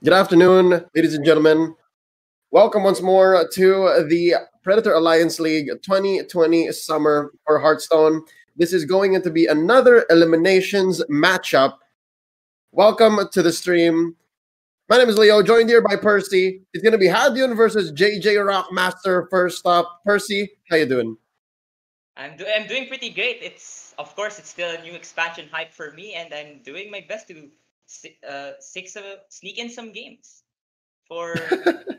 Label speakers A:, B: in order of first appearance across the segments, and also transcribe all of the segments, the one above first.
A: Good afternoon, ladies and gentlemen. Welcome once more to the Predator Alliance League 2020 Summer for Hearthstone. This is going to be another eliminations matchup. Welcome to the stream. My name is Leo, joined here by Percy. It's going to be Hadion versus JJ Rockmaster first up. Percy, how you doing?
B: I'm doing pretty great. It's still a new expansion hype for me, and I'm doing my best to sneak in some games for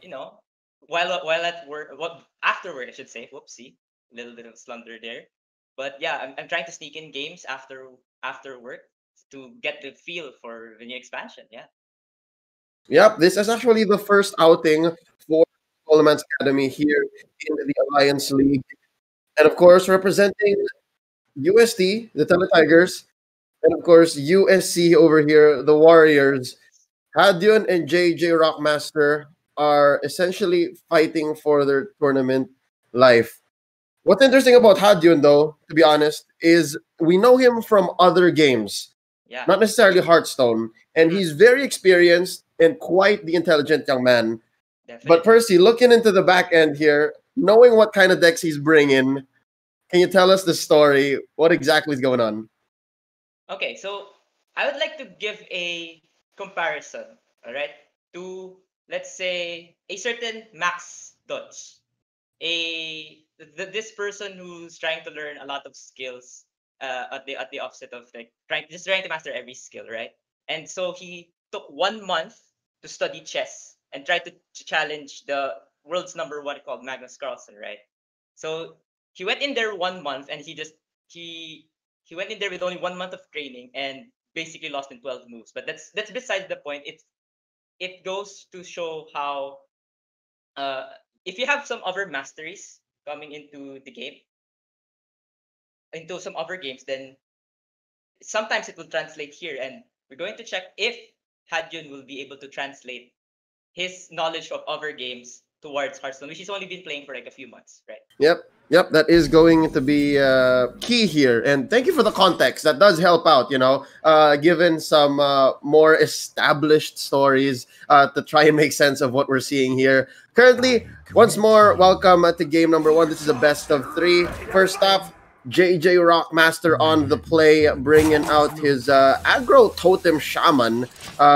B: you know while at work. What after work, I should say. Whoopsie, a little bit of slumber there. But yeah, I'm trying to sneak in games after work to get the feel for the new expansion. Yeah.
A: Yep, this is actually the first outing for Coleman's Academy here in the Alliance League. And of course, representing UST, the Teletigers, and of course, USC over here, the Warriors. Hadion and JJ Rockmaster are essentially fighting for their tournament life. What's interesting about Hadion, though, to be honest, is we know him from other games,
B: Yeah.
A: not necessarily Hearthstone, and he's very experienced and quite the intelligent young man.
B: Definitely.
A: But Percy, looking into the back end here, knowing what kind of decks he's bringing, can you tell us the story? What exactly is going on?
B: Okay, so I would like to give a comparison, all right, to let's say a certain Max Dodge, this person who's trying to learn a lot of skills at the offset of like trying to master every skill, right? And so he took 1 month to study chess and try to challenge the world's number one called Magnus Carlsen, right? So he went in there 1 month and he went in there with only 1 month of training and basically lost in 12 moves. But that's besides the point. It goes to show how uh, if you have some other masteries coming into the game, into some other games, then sometimes it will translate here. And we're going to check if Hadjun will be able to translate his knowledge of other games towards Hearthstone, which he's only been playing for like a few months, right?
A: Yep, that is going to be key here. And thank you for the context. That does help out, given some more established stories to try and make sense of what we're seeing here. Currently, once more, welcome to game number one. This is a best of three. First up, JJ Rockmaster on the play, bringing out his aggro totem shaman,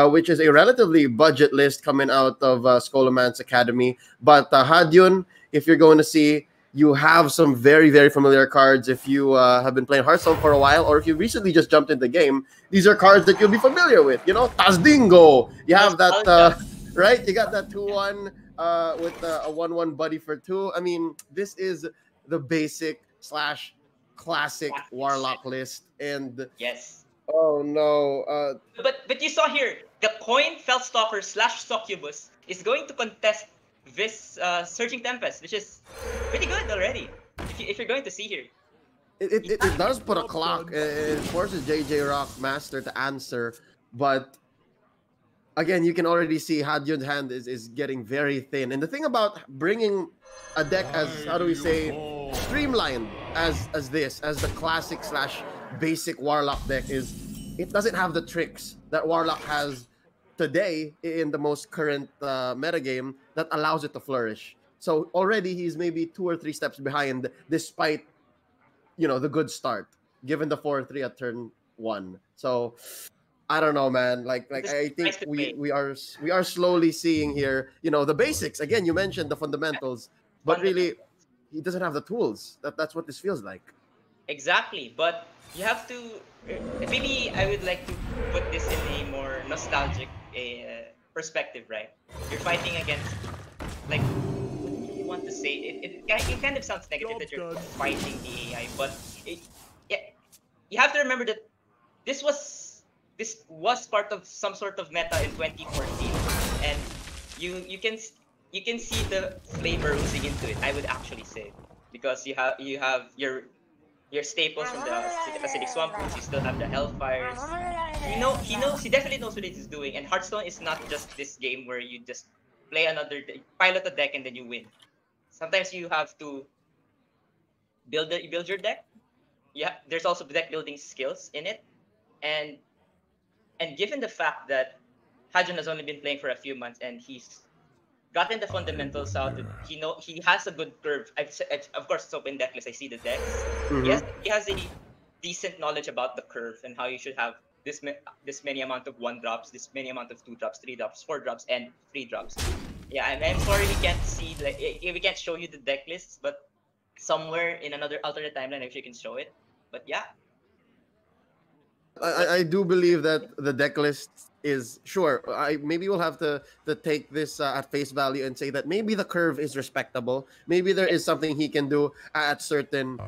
A: which is a relatively budget list coming out of Scholomance Academy. But Hadyun, if you're going to see, you have some very, very familiar cards if you have been playing Hearthstone for a while, or if you recently just jumped in the game. These are cards that you'll be familiar with. Tazdingo. You have that, right? You got that 2-1 with a 1-1 buddy for 2. I mean, this is the basic slash classic Warlock list. And
B: yes.
A: Oh no.
B: But you saw here, the coin Feltstalker / Succubus is going to contest this Surging Tempest, which is pretty good already. If you're going to see here.
A: It does put a clock. It forces JJ Rockmaster to answer, but again, you can already see Hadyun's hand is getting very thin. And the thing about bringing a deck as, how do we say, streamlined as the classic slash basic Warlock deck is, it doesn't have the tricks that Warlock has today in the most current metagame that allows it to flourish. So already he's maybe 2 or 3 steps behind, despite the good start, given the 4-3 at turn 1. So I don't know, man. Like I think we are slowly seeing here, the basics. Again, you mentioned the fundamentals, but really he doesn't have the tools. That's what this feels like.
B: Exactly, but you have to. Maybe I would like to put this in a more nostalgic perspective, right? You're fighting against, like, what do you want to say? It kind of sounds negative that you're fighting the AI, but yeah, you have to remember that this was part of some sort of meta in 2014, and you can see the flavor oozing into it. I would actually say, because you have your staples from the acidic swamp roots. You still have the hellfires. He definitely knows what he's doing. And Hearthstone is not just this game where you just play pilot a deck and then you win. Sometimes you have to build your deck. Yeah, there's also deck building skills in it, and given the fact that Hajun has only been playing for a few months, and he's gotten the fundamentals out. He has a good curve. Of course, it's open decklist. I see the decks.
A: Mm-hmm.
B: He has a decent knowledge about the curve and how you should have this many amount of 1 drops, this many amount of 2 drops, 3 drops, 4 drops, and 3 drops. Yeah, I'm sorry we can't see we can't show you the deck lists, but somewhere in another alternate timeline, if you can show it. But yeah,
A: I do believe that the deck list is sure. Maybe we'll have to take this at face value and say that maybe the curve is respectable. Maybe there is something he can do at certain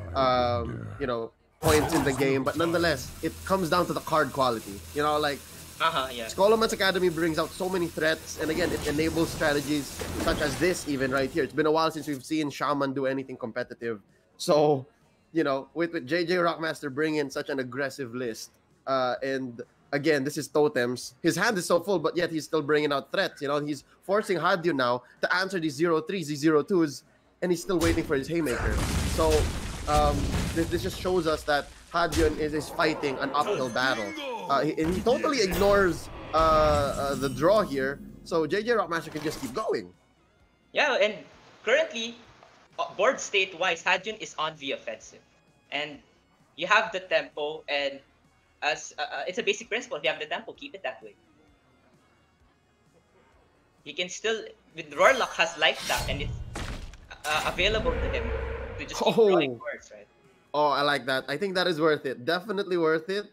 A: points in the game, but nonetheless, it comes down to the card quality. Like
B: yeah.
A: Skoloman's Academy brings out so many threats, and again, it enables strategies such as this even right here. It's been a while since we've seen Shaman do anything competitive. So, with JJ Rockmaster bringing in such an aggressive list, and again, this is totems. His hand is so full, but yet he's still bringing out threats. He's forcing Hadyu now to answer these 0-3s, these 0-2s, and he's still waiting for his Haymaker. So this just shows us that Hadyu is fighting an uphill battle. He totally ignores the draw here, so JJ Rockmaster can just keep going.
B: Yeah, and currently, board state-wise, Hadjun is on the offensive. And you have the tempo, and as it's a basic principle. If you have the tempo, keep it that way. He can still, with Roarlock has life tap, and it's available to him to just keep drawing cards, right?
A: Oh, I like that. I think that is worth it. Definitely worth it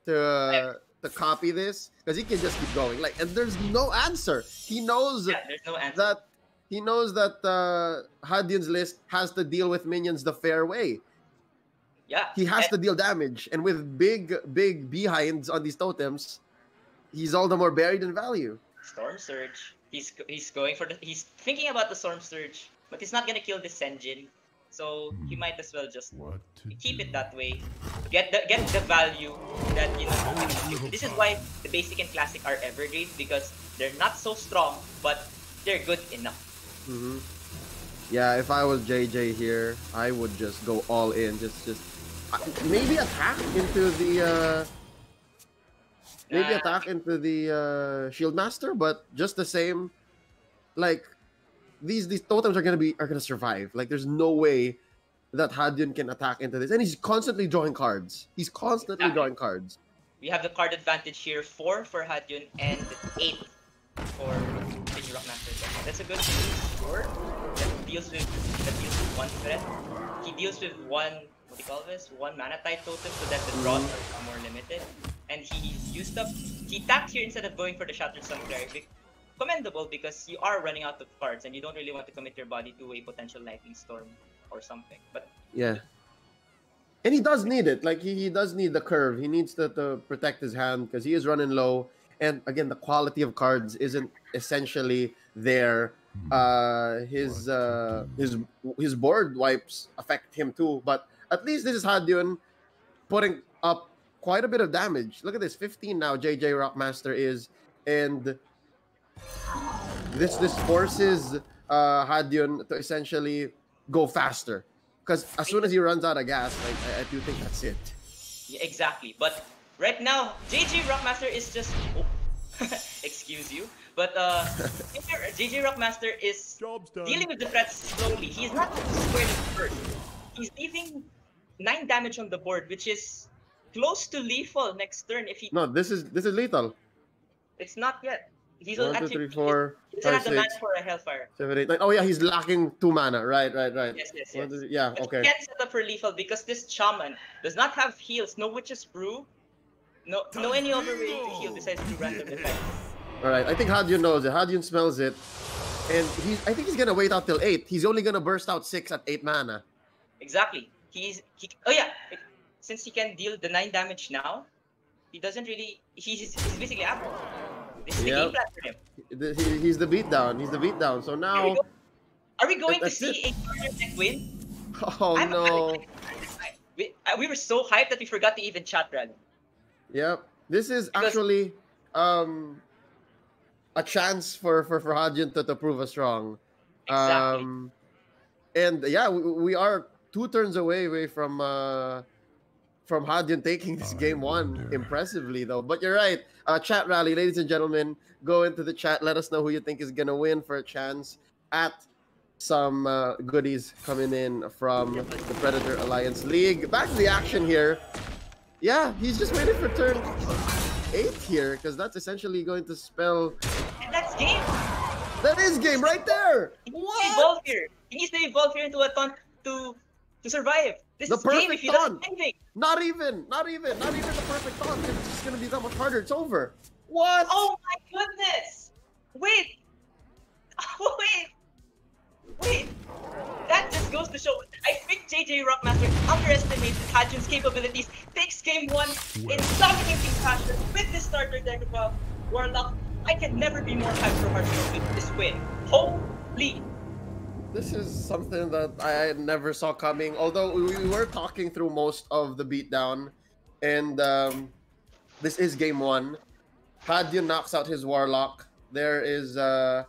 A: to copy this, because he can just keep going. And there's no answer. He knows
B: there's no answer.
A: that Hadyun's list has to deal with minions the fair way.
B: Yeah.
A: He has to deal damage, and with big behinds on these totems, he's all the more buried in value.
B: Storm Surge. He's thinking about the Storm Surge, but he's not gonna kill this Senjin. So he might as well just keep it that way. Get the value that This is why the basic and classic are evergreen, because they're not so strong, but they're good enough.
A: Mm-hmm. Yeah, if I was JJ here, I would just go all in. Just maybe attack into the Shield Master, but just the same, these totems are gonna survive. There's no way that Hadyun can attack into this, and he's constantly drawing cards. Drawing cards.
B: We have the card advantage here: 4 for Hadyun and 8 for JJ Rockmaster. That's a good score. That deals with one threat. He deals with one mana type totem, so that the draws are more limited. And he tapped here instead of going for the Shattered Sun Cleric. Commendable, because you are running out of cards and you don't really want to commit your body to a potential Lightning Storm or something. But
A: yeah, and he does need it. He does need the curve. He needs to protect his hand, because he is running low. And again, the quality of cards isn't essentially there. His board wipes affect him too, but at least this is Hadyun putting up quite a bit of damage. Look at this, 15 now JJ Rockmaster is, and this forces Hadyun to essentially go faster, because as soon as he runs out of gas, I do think that's it.
B: Yeah, exactly. But right now, JJ Rockmaster is just excuse you, but JJ Rockmaster is dealing with the threats slowly. He's not squared at first. He's leaving 9 damage on the board, which is close to lethal next turn. No,
A: this is lethal.
B: It's not yet. He's
A: 1, 2, 3, 4.
B: He doesn't have the mana for a Hellfire.
A: 7, 8, 9. Oh yeah, he's lacking 2 mana. Right.
B: Yes.
A: 1, 2, 3. Yeah,
B: but
A: okay.
B: He can't set up for lethal because this Shaman does not have heals. No Witch's Brew. No any other way to heal besides through random effects.
A: Alright, I think Hadyun knows it. Hadyun smells it. And I think he's gonna wait out till 8. He's only gonna burst out 6 at 8 mana.
B: Exactly. Since he can deal the 9 damage now, he doesn't really. He's basically Apple. This is the game plan for him.
A: He's the beatdown. So now,
B: are we going to see a corner deck win?
A: Oh no!
B: We were so hyped that we forgot to even chat rally.
A: Yep. This is actually a chance for Hadyun to prove us wrong.
B: Exactly.
A: And yeah, we are 2 turns away from from Hadion taking this game one impressively, though. But you're right. Chat rally, ladies and gentlemen, go into the chat. Let us know who you think is going to win for a chance at some goodies coming in from the Predator Alliance League. Back to the action here. Yeah, he's just waiting for turn 8 here, because that's essentially going to spell...
B: And that's game!
A: That is game right there!
B: He needs to evolve here. He needs to evolve here into a taunt to survive. This
A: The
B: is game if
A: perfect
B: he doesn't
A: taunt!
B: do anything.
A: Not even the perfect taunt. It's just going to be that much harder. It's over. What?
B: Oh my goodness! Wait! Wait! That just goes to show. I think JJ Rockmaster underestimated Hadjun's capabilities. Takes game 1 in dominating fashion with this starter deck of Warlock. I can never be more hyped for Hearthstone with this win. Holy!
A: This is something that I never saw coming. Although we were talking through most of the beatdown, and this is game 1. Hadjun knocks out his Warlock. There is the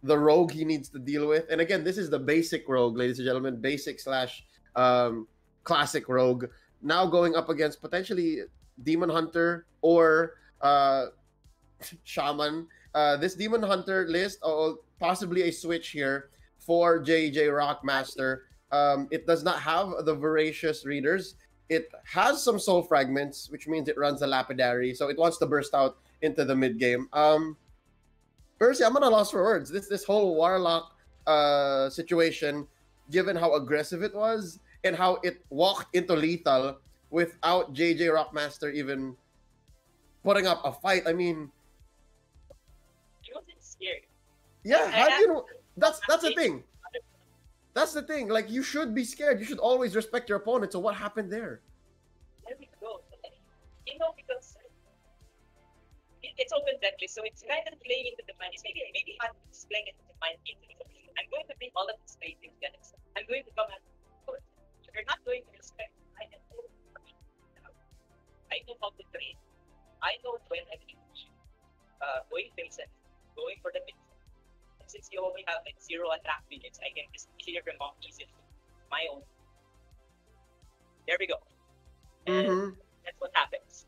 A: rogue he needs to deal with. And again, this is the basic rogue, ladies and gentlemen. Basic slash classic rogue. Now going up against potentially Demon Hunter or Shaman. This Demon Hunter list, possibly a switch here for JJ Rockmaster. It does not have the Voracious Readers. It has some Soul Fragments, which means it runs a Lapidary. So it wants to burst out into the mid game. Percy, I'm at a loss for words. This whole Warlock situation, given how aggressive it was and how it walked into lethal without JJ Rockmaster even putting up a fight. I mean,
B: He wasn't scared.
A: yeah, that's the thing. That's the thing. Like, you should be scared. You should always respect your opponent. So what happened there?
B: There we go. You know, because it's open deathless, so it's kind of playing into the mind. Maybe I'm playing into the mind game. I'm going to bring all of these playing guys. I'm going to come and if you're not going to respect, I know how to trade. I know when I can going face and going for the mid. And since you only have like 0 attack minutes, I can just easier remove easily my own. There we go. And that's what happens.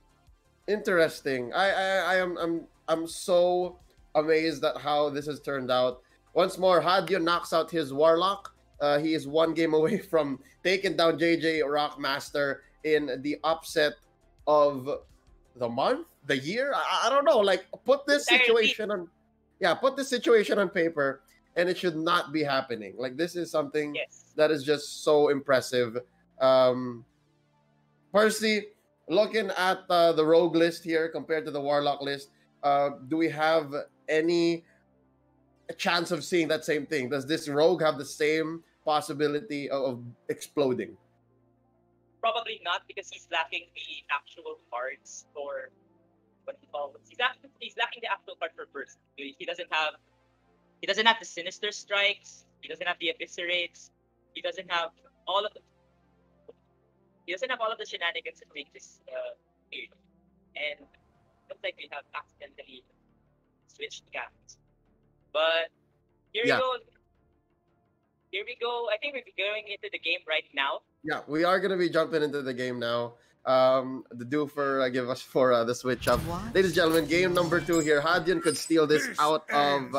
A: Interesting. I'm so amazed at how this has turned out. Once more, Hadjun knocks out his Warlock. He is 1 game away from taking down JJ Rockmaster in the upset of the month, the year. I don't know. Like, put this situation on paper, and it should not be happening. Like, this is something that is just so impressive. Percy, looking at the rogue list here compared to the Warlock list, do we have any chance of seeing that same thing? Does this rogue have the same possibility of exploding?
B: Probably not, because he's lacking the actual cards for what he calls. He's lacking the actual card for burst. He doesn't have the Sinister Strikes. He doesn't have the Eviscerates. He doesn't have all of the shenanigans that make this weird. And it looks like we have accidentally switched gaps. But here we go. Here we go. I think we're going into the game right now.
A: Yeah, we are going to be jumping into the game now. The doofer give us for the switch up. Ladies and gentlemen, game number 2 here. Hadjun could steal this out of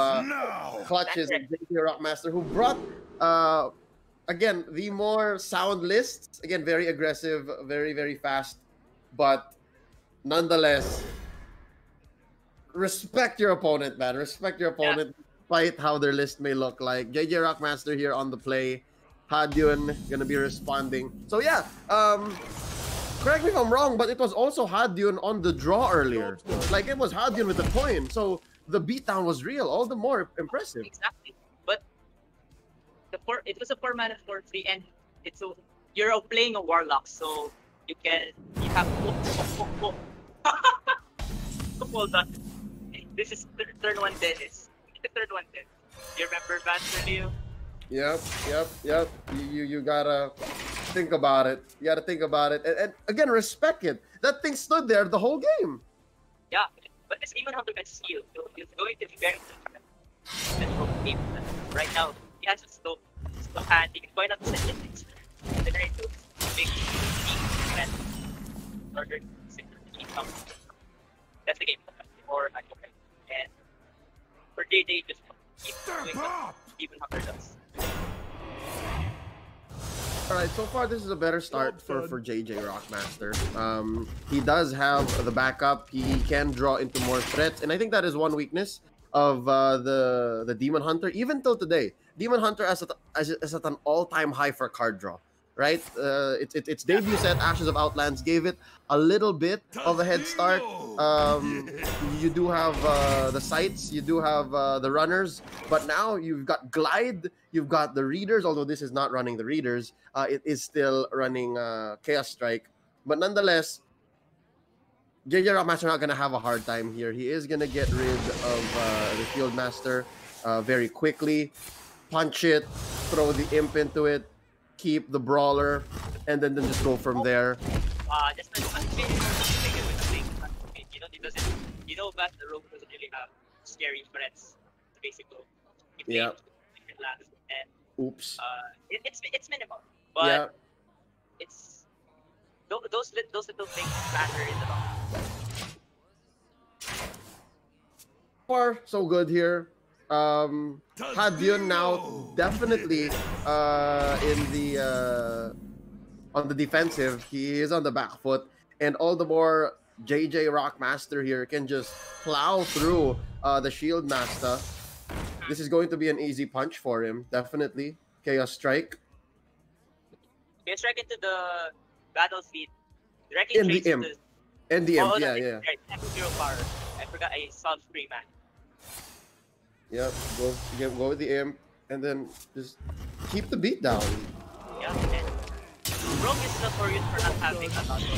A: clutches of JJ Rockmaster, who brought again the more sound lists. Again, very aggressive, very, very fast, but nonetheless, respect your opponent, man. Respect your opponent, despite how their list may look like. JJ Rockmaster here on the play. Hadjun gonna be responding. So yeah, correct me if I'm wrong, but it was also Hadjun on the draw earlier. Like, it was Hadjun with the coin, so the beatdown was real. All the more impressive.
B: Exactly, but it was a 4-mana 4/3, and you're playing a Warlock, so you have hold on. This is third one Dennis. The third one Dennis. You remember Master Leo?
A: Yep. You gotta think about it. You gotta think about it. And again, respect it. That thing stood there the whole game.
B: Yeah, but this Demon Hunter can steal. So it's going to be very difficult. Right now, he has a slow hand. He can point out the sentences. And then I do big
C: defend in order to keep some. That's the game. Or I okay. And for JJ, just keep doing what even Hunter does.
A: All right, so far this is a better start for JJ Rockmaster. He does have the backup. He can draw into more threats, and I think that is one weakness of the Demon Hunter. Even till today, Demon Hunter is at an all-time high for card draw. Right? Its debut set, Ashes of Outlands, gave it a little bit of a head start. You do have the sights, you do have the runners, but now you've got Glide, you've got the Readers, although this is not running the Readers. It is still running Chaos Strike. But nonetheless, JJ Rockmaster not going to have a hard time here. He is going to get rid of the Fieldmaster very quickly, punch it, throw the Imp into it, keep the Brawler, and then just go from there.
C: Just unfair with the thing. It doesn't. That the rogue doesn't really have scary threats to basically.
A: Yeah.
C: And
A: oops.
C: It's minimal, but
A: yeah.
C: It's those little things matter in the long run.
A: Far so good here. Hadyun now definitely in the on the defensive. He is on the back foot, and all the more JJ Rockmaster here can just plow through the Shield Master. This is going to be an easy punch for him, definitely. Chaos Strike.
C: Chaos Strike into the battlefield. Directly
A: in the Imp. And the Imp, yeah.
C: Zero power. I forgot I solved 3 man.
A: Yep, go with the Imp, and then just keep the beat down.
C: Yeah, and Rogue is notorious for not having a lot of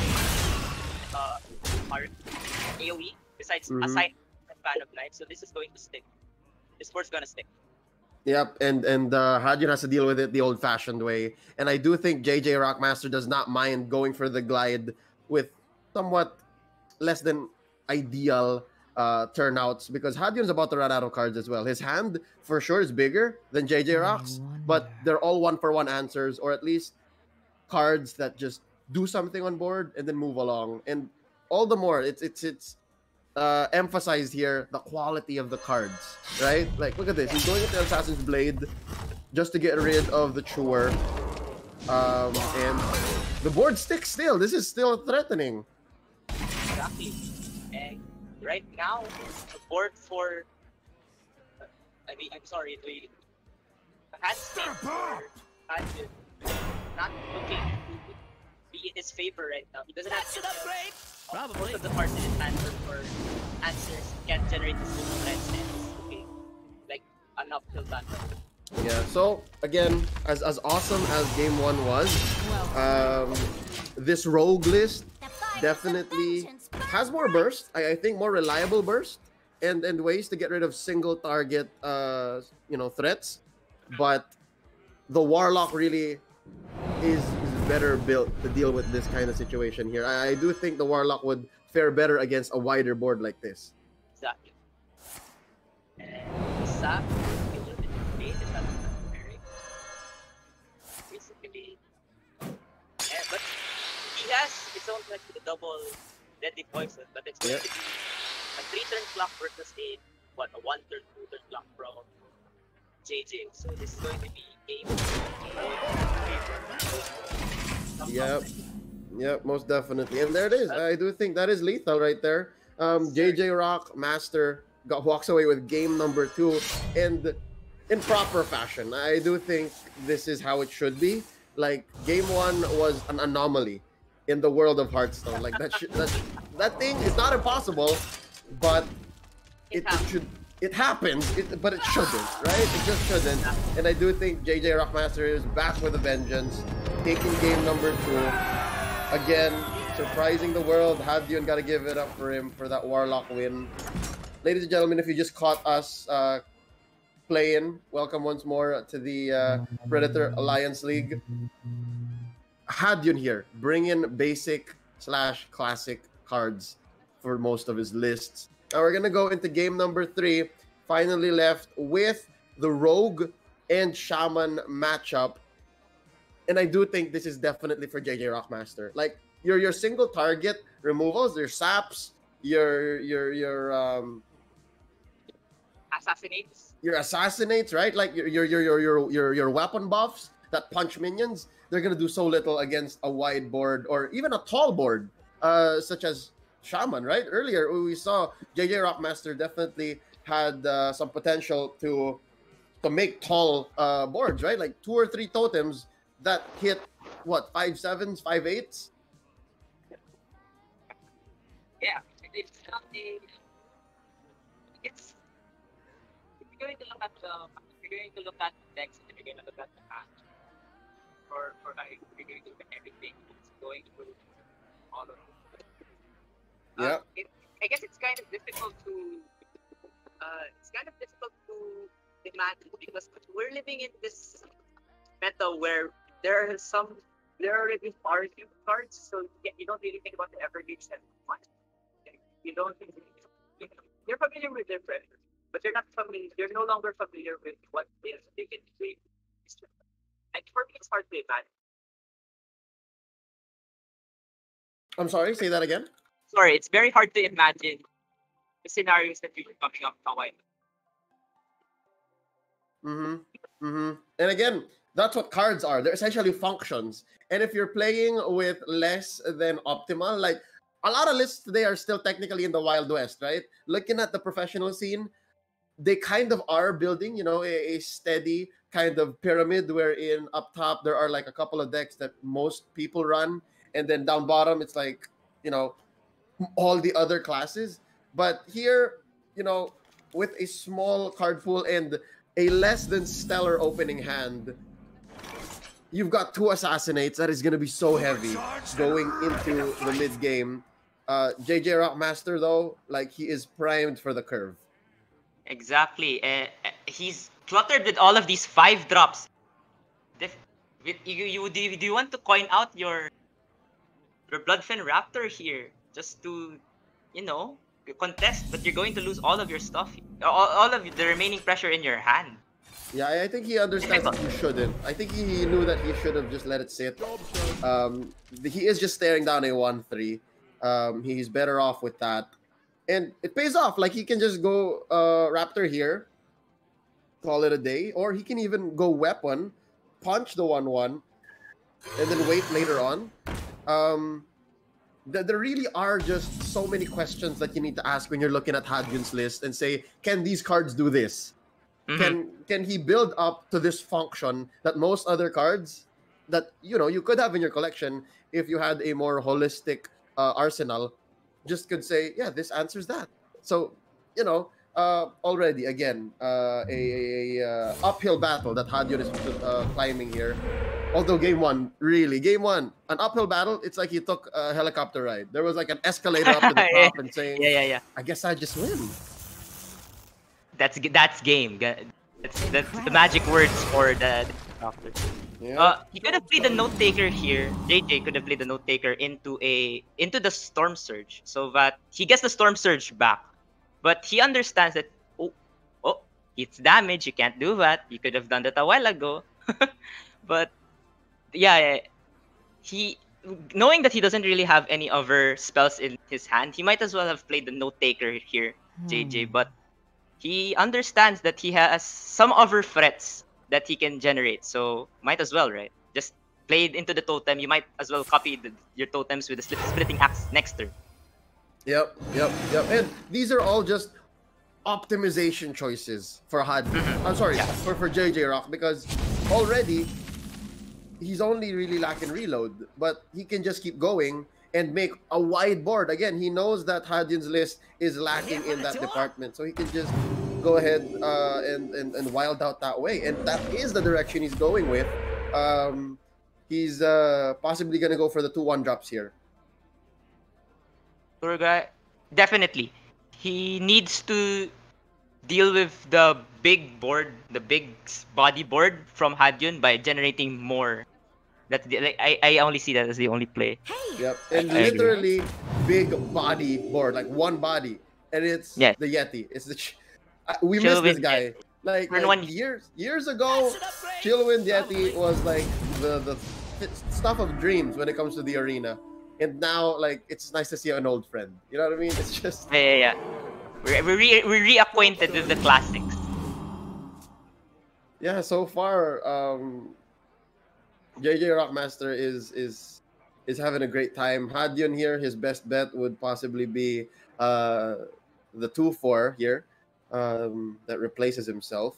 C: AoE, besides aside from Fan of Life, so this is going to stick. This word's gonna stick.
A: Yep, and Hadyun has to deal with it the old-fashioned way, and I do think JJ Rockmaster does not mind going for the Glide with somewhat less than ideal turnouts, because Hadyun's about to run out of cards as well. His hand for sure is bigger than JJ Rocks, but they're all 1-for-1 answers, or at least cards that just do something on board and then move along. And all the more, it's emphasized here the quality of the cards, right? Like, look at this. He's going into Assassin's Blade just to get rid of the Chewer. And the board sticks still. This is still threatening.
C: Exactly. And right now, the board for... I'm sorry, the hand state for Hadyun not looking to be in his favor right now. He doesn't have to upgrade. Probably. Most of the cards in his hand are for answers. He can't generate the super threats, and it's looking like an uphill battle.
A: Yeah, so again, as awesome as game 1 was, this rogue list definitely has more burst. I think more reliable burst and ways to get rid of single target threats. But the Warlock really is better built to deal with this kind of situation here. I do think the Warlock would fare better against a wider board like this.
C: Exactly. And Zap, basically, but he has his own threat with the double deadly poison, but it's going to be a 3-turn clock versus a 1-turn, 2-turn clock from JJ. So this is going to be game.
A: Yep, most definitely. And there it is. I do think that is lethal right there. JJ Rockmaster walks away with game number 2, and in proper fashion. I do think this is how it should be. Like, game 1 was an anomaly in the world of Hearthstone. Like, that thing is not impossible, but it happens, but it shouldn't, right? It just shouldn't. And I do think JJ Rockmaster is back with a vengeance, taking game number 2. Again, surprising the world. Hadyun got to give it up for him for that Warlock win. Ladies and gentlemen, if you just caught us playing, welcome once more to the Predator Alliance League. Hadyun here, bring in basic/classic cards for most of his lists. Now we're gonna go into game number 3, finally left with the Rogue and Shaman matchup. And I do think this is definitely for JJ Rockmaster. Like, your single target removals, your saps,
C: Assassinates.
A: your assassinates, right? Like your weapon buffs that punch minions, they're gonna do so little against a wide board or even a tall board, such as Shaman, right? Earlier we saw JJ Rockmaster definitely had some potential to make tall boards, right? Like 2 or 3 totems that hit what 5/7s, 5/8s.
C: Yeah, it's not a. It's if you're going to look at the if you're going to look at decks, if you're going to look at the match, for like if you're going to look at everything, it's going through all of it.
A: Yeah.
C: I guess it's kind of difficult to imagine because we're living in this meta where there are already far few cards, so you don't really think about the evergreen set much. You don't think you're familiar with their pressure, but you're not familiar. You're no longer familiar with what they can create. And for me, it's hard to imagine.
A: I'm sorry, say that again.
C: Sorry, it's very hard to imagine the scenarios that you're coming up with.
A: And again, that's what cards are. They're essentially functions. And if you're playing with less than optimal, like a lot of lists today are still technically in the Wild West, right? Looking at the professional scene, they kind of are building, you know, a steady kind of pyramid wherein up top there are like a couple of decks that most people run, and then down bottom it's like, you know, all the other classes. But here, you know, with a small card pool and a less than stellar opening hand, you've got 2 assassinates that is going to be so heavy going into the mid game. JJ Rockmaster though, like he is primed for the curve.
B: Exactly. He's cluttered with all of these 5 drops. Do you want to coin out your Bloodfin Raptor here just to, you know, contest, but you're going to lose all of your stuff, all of the remaining pressure in your hand.
A: Yeah, I think he understands that he shouldn't. I think he knew that he should have just let it sit. He is just staring down a 1/3. He's better off with that. And it pays off. Like, he can just go Raptor here, call it a day. Or he can even go Weapon, punch the 1/1, and then wait later on. There really are just so many questions that you need to ask when you're looking at Hadyun's list and say, can these cards do this? Can he build up to this function that most other cards that, you know, you could have in your collection if you had a more holistic arsenal just could say, yeah, this answers that. So, you know, already again a uphill battle that Hadyun is climbing here. Although game one, an uphill battle, it's like he took a helicopter ride. There was like an escalator up to the top and saying,
B: yeah.
A: I guess I just win.
B: That's game. That's the magic words for the doctor.
A: Yeah.
B: He could have played the note taker here. JJ could have played the note taker into the storm surge, so that he gets the storm surge back. But he understands that it's damage. You can't do that. You could have done that a while ago. But yeah, he, knowing that he doesn't really have any other spells in his hand, he might as well have played the note taker here, JJ. But he understands that he has some other threats that he can generate, so might as well, right? Just play it into the totem. You might as well copy your totems with the splitting axe next turn.
A: Yep. And these are all just optimization choices for Hadyun. I'm sorry, for JJ Rock, because already he's only really lacking reload, but he can just keep going and make a wide board. Again, he knows that Hadyun's list is lacking in that department, so he can just go ahead and wild out that way. And that is the direction he's going with. He's possibly going to go for the 2/1 drops here.
B: Poor guy. Definitely. He needs to deal with the big board, the big body board from Hadyun by generating more. I only see that as the only play.
A: Yep, and literally big body board, like one body, and it's the Yeti. It's the we missed this guy. Like years ago, Chillwind Yeti was like the stuff of dreams when it comes to the arena. and now like it's nice to see an old friend. You know what I mean? It's just
B: Yeah. We're reacquainted with the classics.
A: yeah. So far, JJ Rockmaster is having a great time. Hadion here, his best bet would possibly be the 2/4 here, that replaces himself.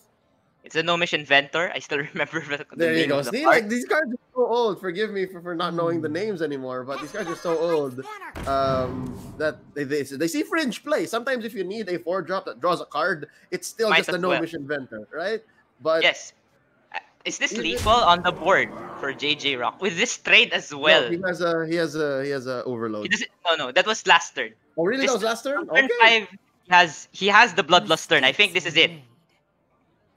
B: It's a Gnomish Inventor. I still remember the
A: There you
B: name
A: go.
B: of the
A: See,
B: card.
A: like these cards are so old. Forgive me for not knowing the names anymore, but these cards are so old that they see Fringe play. Sometimes if you need a 4-drop that draws a card, it's still
B: Might
A: just a
B: as well.
A: Gnomish Inventor, right? But
B: Yes. Is this
A: Even-
B: lethal on the board for JJ Rock with this trade as well?
A: no, he has a
B: He
A: overload.
B: doesn't. No, that was last turn.
A: Oh, really? That
B: This
A: was last turn?
B: turn
A: Okay.
B: 5 he has the Bloodlust turn. I think this is it.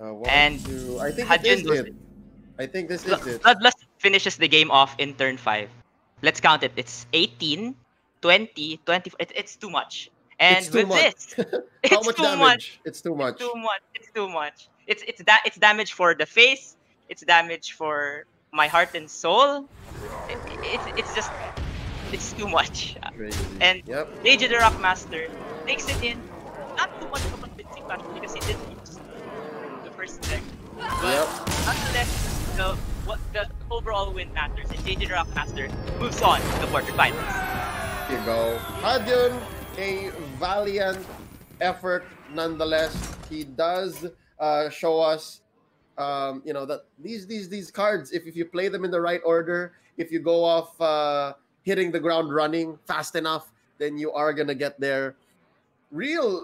B: And
A: I think
B: Hadion
A: it is
B: was
A: it. I think this is it.
B: Bloodlust finishes the game off in turn 5. Let's count it. It's 18, 20, 24. It's too much. And
A: It's too
B: with
A: much.
B: this,
A: How
B: it's
A: much
B: too
A: damage?
B: much.
A: It's too much.
B: It's too much. It's damage for the face. It's damage for my heart and soul. It's too much.
A: Crazy.
B: And
A: Yep.
B: JJ the Rockmaster takes it in. Not too much of a convincing fashion because he didn't use the first deck. But
A: Yep.
B: nonetheless, the overall win matters, and JJ the Rockmaster moves on to the quarterfinals.
A: Here you go. Hadion, a valiant effort nonetheless. He does show us, that these cards, if you play them in the right order, if you go off hitting the ground running fast enough, then you are gonna get there. Real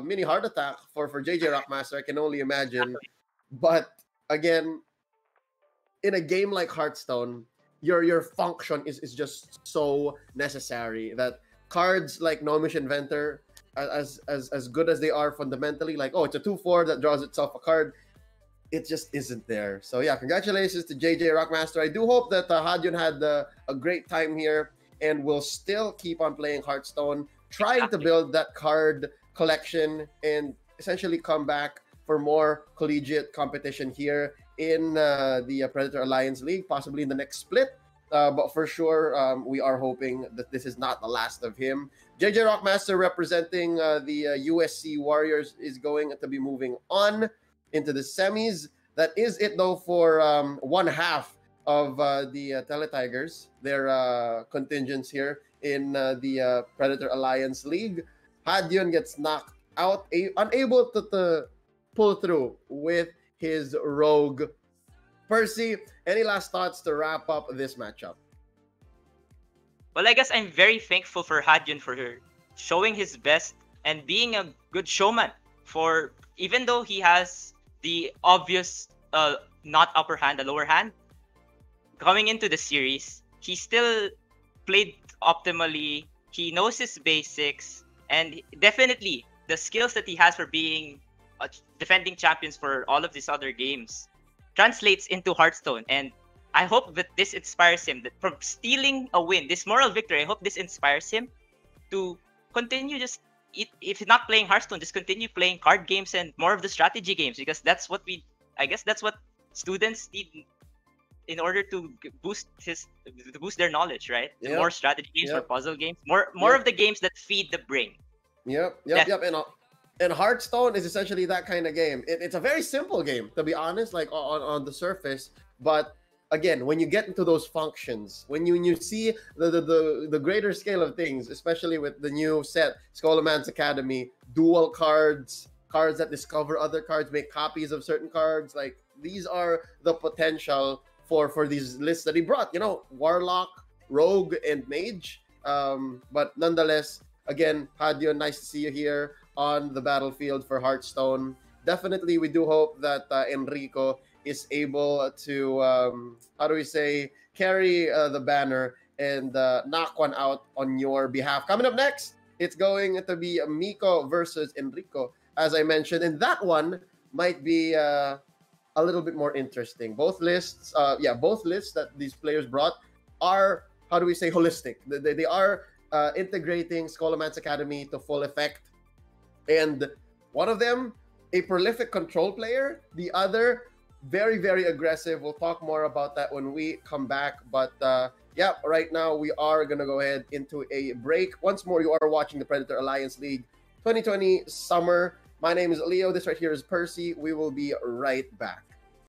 A: mini heart attack for JJ Rockmaster. I can only imagine. But again, in a game like Hearthstone, your function is just so necessary that cards like Gnomish Inventor, as good as they are fundamentally, like, oh, it's a 2/4 that draws itself a card, it just isn't there. So yeah, congratulations to JJ Rockmaster. I do hope that Hadion had a great time here and will still keep on playing Hearthstone, trying to build that card collection and essentially come back for more collegiate competition here in the Predator Alliance League, possibly in the next split. But for sure, we are hoping that this is not the last of him. JJ Rockmaster representing the USC Warriors is going to be moving on into the semis. That is it, though, for one half of the Teletigers, their contingents here in the Predator Alliance League. Hadion gets knocked out, unable to pull through with his rogue. Percy, any last thoughts to wrap up this matchup?
B: Well, I guess I'm very thankful for Hadion for showing his best and being a good showman. For even though he has the obvious not upper hand, the lower hand, coming into the series, he still played optimally. He knows his basics, and definitely the skills that he has for being defending champions for all of these other games translates into Hearthstone. And I hope that this inspires him, that from stealing a win, this moral victory, I hope this inspires him to continue if he's not playing Hearthstone, just continue playing card games and more of the strategy games, because that's what that's what students need in order to boost their knowledge, right?
A: Yep.
B: More strategy games,
A: Yep.
B: more puzzle games, more of the games that feed the brain.
A: Yep. And Hearthstone is essentially that kind of game. It's a very simple game, to be honest, like on the surface. But again, when you get into those functions, when you see the greater scale of things, especially with the new set, Scholomance Academy, dual cards that discover other cards, make copies of certain cards, like these are the potential for these lists that he brought. Warlock, Rogue, and Mage. But nonetheless, again, Hadion, nice to see you here on the battlefield for Hearthstone. Definitely, we do hope that Enrico is able to, carry the banner and knock one out on your behalf. Coming up next, it's going to be Miko versus Enrico, as I mentioned. And that one might be a little bit more interesting. Both lists that these players brought are, holistic. They are integrating Scholomance Academy to full effect. And one of them, a prolific control player. The other, very, very aggressive. We'll talk more about that when we come back. But yeah, right now we are gonna go ahead into a break. Once more, you are watching the Predator Alliance League 2020 Summer. My name is Leo. This right here is Percy. We will be right back.